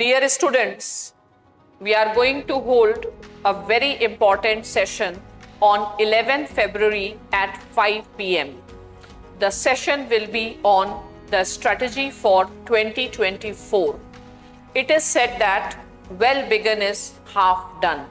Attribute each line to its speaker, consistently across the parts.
Speaker 1: Dear students, we are going to hold a very important session on 11th February at 5 p.m. The session will be on the strategy for 2024. It is said that well begun is half done.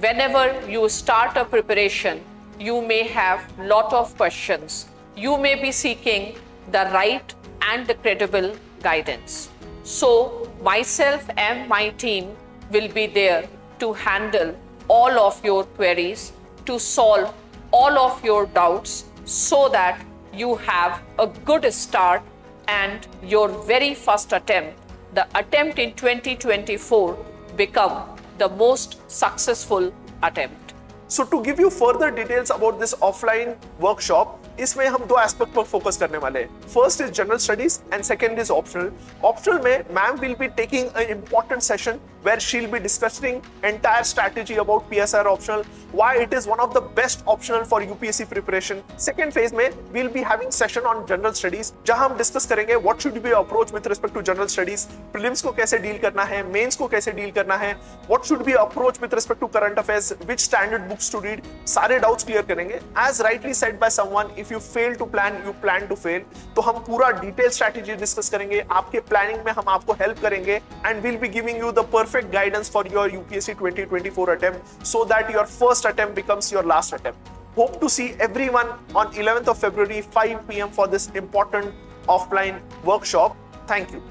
Speaker 1: Whenever you start a preparation, you may have lot of questions. You may be seeking the right and the credible guidance. So myself and my team will be there to handle all of your queries, to solve all of your doubts so that you have a good start and your very first attempt, the attempt in 2024, become the most successful attempt.
Speaker 2: So to give you further details about this offline workshop, इसमें हम दो aspect पर focus करने वाले हैं. First is general studies and second is optional. Optional में ma'am will be taking an important session where she'll be discussing entire strategy about PSR optional, why it is one of the best optional for UPSC preparation. Second phase में we'll be having session on general studies जहां हम discuss करेंगे what should be approach with respect to general studies, prelims को कैसे deal करना है, mains को कैसे डील करना है, what should be approach with respect to current affairs, which standard books to read. सारे डाउट्स क्लियर करेंगे. As rightly said by someone, if you fail to plan, you plan to fail. तो हम पूरा detail strategy discuss करेंगे. आपके planning में हम आपको हेल्प करेंगे and we'll be giving you the perfect guidance for your UPSC 2024 attempt so that your first attempt becomes your last attempt. Hope to see everyone on 11th of February 5 p.m. for this important offline workshop. Thank you.